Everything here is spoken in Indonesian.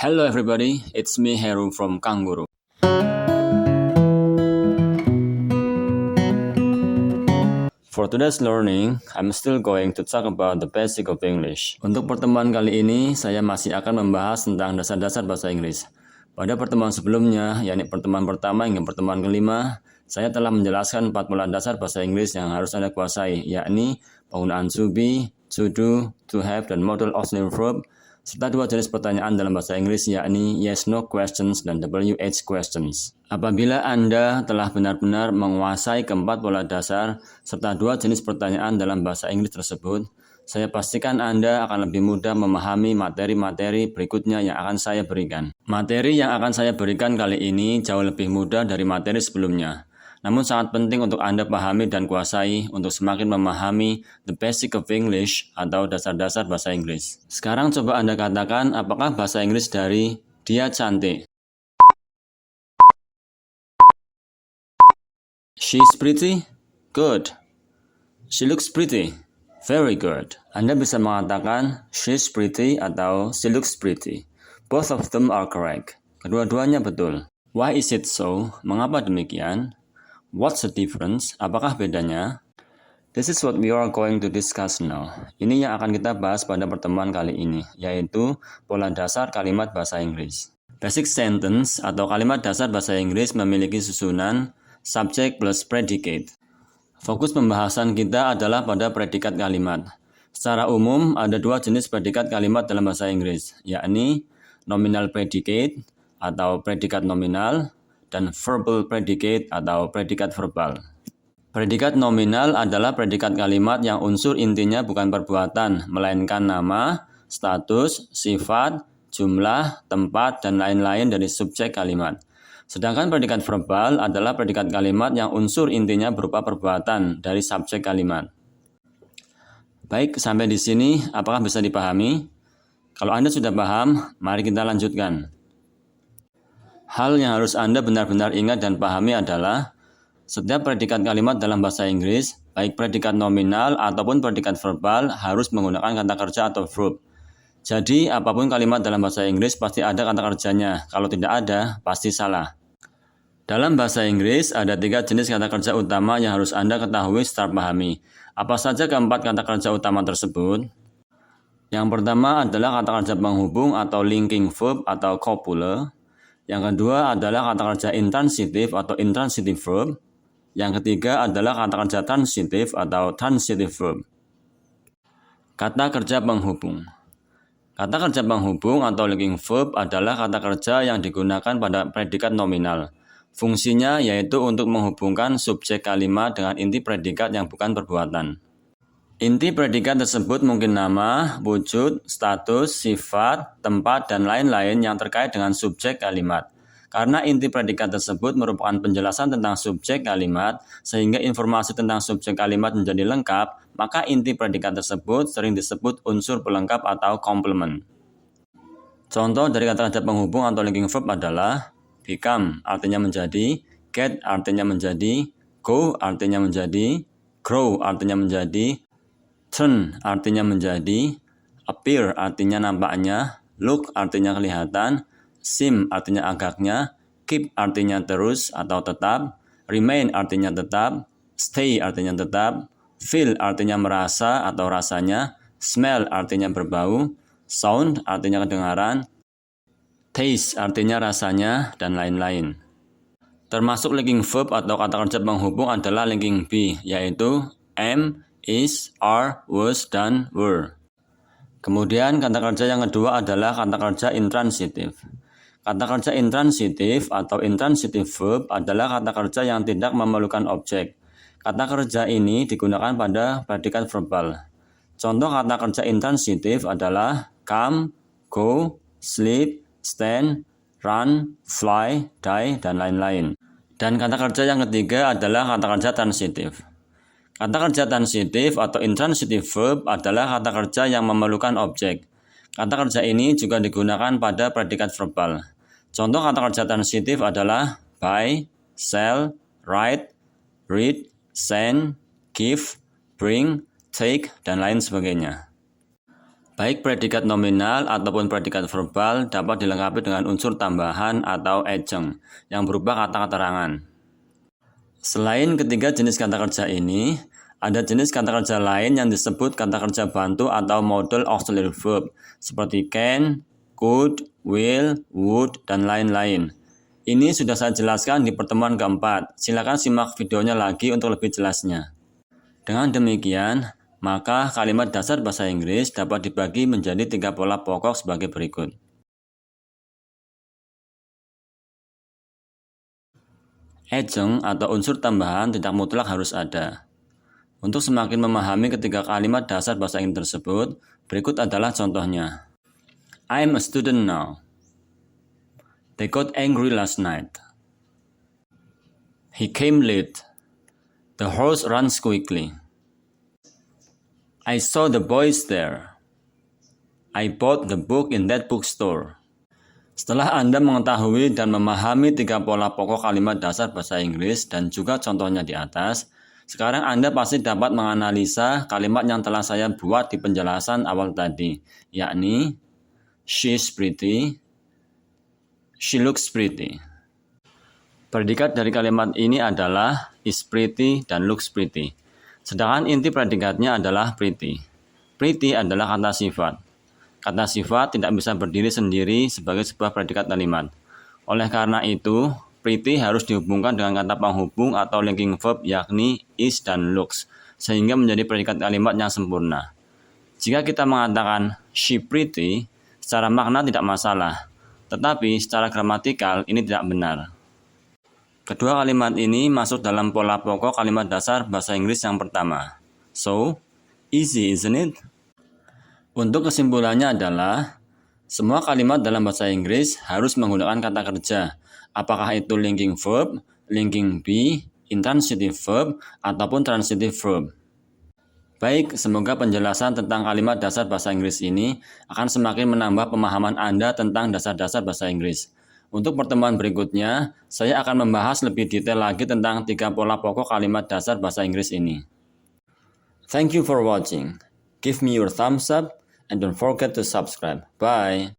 Hello everybody, it's me Heru from Kangguru. For today's learning, I'm still going to talk about the basic of English. Untuk pertemuan kali ini, saya masih akan membahas tentang dasar-dasar bahasa Inggris. Pada pertemuan sebelumnya, yakni pertemuan pertama hingga pertemuan kelima, saya telah menjelaskan 4 pola dasar bahasa Inggris yang harus Anda kuasai, yakni penggunaan to be, to do, to have, dan modal auxiliary verb, serta 2 jenis pertanyaan dalam bahasa Inggris, yakni yes-no questions dan WH questions. Apabila Anda telah benar-benar menguasai keempat pola dasar serta 2 jenis pertanyaan dalam bahasa Inggris tersebut, saya pastikan Anda akan lebih mudah memahami materi-materi berikutnya yang akan saya berikan. Materi yang akan saya berikan kali ini jauh lebih mudah dari materi sebelumnya. Namun sangat penting untuk Anda pahami dan kuasai untuk semakin memahami the basic of English atau dasar-dasar bahasa Inggris. Sekarang coba Anda katakan apakah bahasa Inggris dari dia cantik. She's pretty? Good. She looks pretty? Very good. Anda bisa mengatakan she's pretty atau she looks pretty. Both of them are correct. Kedua-duanya betul. Why is it so? Mengapa demikian? What's the difference? Apakah bedanya? This is what we are going to discuss now. Ini yang akan kita bahas pada pertemuan kali ini, yaitu pola dasar kalimat bahasa Inggris. Basic sentence atau kalimat dasar bahasa Inggris memiliki susunan subject plus predicate. Fokus pembahasan kita adalah pada predikat kalimat. Secara umum, ada 2 jenis predikat kalimat dalam bahasa Inggris, yakni nominal predicate atau predikat nominal, dan verbal predicate atau predikat verbal. Predikat nominal adalah predikat kalimat yang unsur intinya bukan perbuatan, melainkan nama, status, sifat, jumlah, tempat, dan lain-lain dari subjek kalimat. Sedangkan predikat verbal adalah predikat kalimat yang unsur intinya berupa perbuatan dari subjek kalimat. Baik, sampai di sini apakah bisa dipahami? Kalau Anda sudah paham, mari kita lanjutkan. Hal yang harus Anda benar-benar ingat dan pahami adalah setiap predikat kalimat dalam bahasa Inggris, baik predikat nominal ataupun predikat verbal, harus menggunakan kata kerja atau verb. Jadi, apapun kalimat dalam bahasa Inggris pasti ada kata kerjanya. Kalau tidak ada, pasti salah. Dalam bahasa Inggris, ada 3 jenis kata kerja utama yang harus Anda ketahui serta pahami. Apa saja keempat kata kerja utama tersebut? Yang pertama adalah kata kerja penghubung atau linking verb atau copula. Yang kedua adalah kata kerja intransitif atau intransitive verb. Yang ketiga adalah kata kerja transitive atau transitive verb. Kata kerja penghubung. Kata kerja penghubung atau linking verb adalah kata kerja yang digunakan pada predikat nominal. Fungsinya yaitu untuk menghubungkan subjek kalimat dengan inti predikat yang bukan perbuatan. Inti predikat tersebut mungkin nama, wujud, status, sifat, tempat, dan lain-lain yang terkait dengan subjek kalimat. Karena inti predikat tersebut merupakan penjelasan tentang subjek kalimat, sehingga informasi tentang subjek kalimat menjadi lengkap, maka inti predikat tersebut sering disebut unsur pelengkap atau komplement. Contoh dari kata kerja penghubung atau linking verb adalah become artinya menjadi, get artinya menjadi, go artinya menjadi, grow artinya menjadi, turn artinya menjadi, appear artinya nampaknya, look artinya kelihatan, seem artinya agaknya, keep artinya terus atau tetap, remain artinya tetap, stay artinya tetap, feel artinya merasa atau rasanya, smell artinya berbau, sound artinya kedengaran, taste artinya rasanya, dan lain-lain. Termasuk linking verb atau kata kerja penghubung adalah linking be, yaitu am, is, are, was, dan were. Kemudian kata kerja yang kedua adalah kata kerja intransitif. Kata kerja intransitif atau intransitive verb adalah kata kerja yang tidak memerlukan objek. Kata kerja ini digunakan pada predikat verbal. Contoh kata kerja intransitif adalah come, go, sleep, stand, run, fly, die, dan lain-lain. Dan kata kerja yang ketiga adalah kata kerja transitif. Kata kerja transitif atau intransitive verb adalah kata kerja yang memerlukan objek. Kata kerja ini juga digunakan pada predikat verbal. Contoh kata kerja transitif adalah buy, sell, write, read, send, give, bring, take, dan lain sebagainya. Baik predikat nominal ataupun predikat verbal dapat dilengkapi dengan unsur tambahan atau adjunct yang berupa kata keterangan. Selain ketiga jenis kata kerja ini, ada jenis kata kerja lain yang disebut kata kerja bantu atau modal auxiliary verb seperti can, could, will, would, dan lain-lain. Ini sudah saya jelaskan di pertemuan keempat. Silakan simak videonya lagi untuk lebih jelasnya. Dengan demikian, maka kalimat dasar bahasa Inggris dapat dibagi menjadi 3 pola pokok sebagai berikut. Adjunct atau unsur tambahan tidak mutlak harus ada. Untuk semakin memahami ketiga kalimat dasar bahasa Inggris tersebut, berikut adalah contohnya. I'm a student now. They got angry last night. He came late. The horse runs quickly. I saw the boys there. I bought the book in that bookstore. Setelah Anda mengetahui dan memahami 3 pola pokok kalimat dasar bahasa Inggris dan juga contohnya di atas, sekarang Anda pasti dapat menganalisa kalimat yang telah saya buat di penjelasan awal tadi, yakni she's pretty, she looks pretty. Predikat dari kalimat ini adalah is pretty dan looks pretty. Sedangkan inti predikatnya adalah pretty. Pretty adalah kata sifat. Kata sifat tidak bisa berdiri sendiri sebagai sebuah predikat kalimat. Oleh karena itu, pretty harus dihubungkan dengan kata penghubung atau linking verb yakni is dan looks, sehingga menjadi predikat kalimat yang sempurna. Jika kita mengatakan she pretty, secara makna tidak masalah, tetapi secara gramatikal ini tidak benar. Kedua kalimat ini masuk dalam pola pokok kalimat dasar bahasa Inggris yang pertama. So, easy isn't it? Untuk kesimpulannya adalah, semua kalimat dalam bahasa Inggris harus menggunakan kata kerja, apakah itu linking verb, linking be, intransitive verb, ataupun transitive verb. Baik, semoga penjelasan tentang kalimat dasar bahasa Inggris ini akan semakin menambah pemahaman Anda tentang dasar-dasar bahasa Inggris. Untuk pertemuan berikutnya, saya akan membahas lebih detail lagi tentang 3 pola pokok kalimat dasar bahasa Inggris ini. Thank you for watching. Give me your thumbs up and don't forget to subscribe. Bye.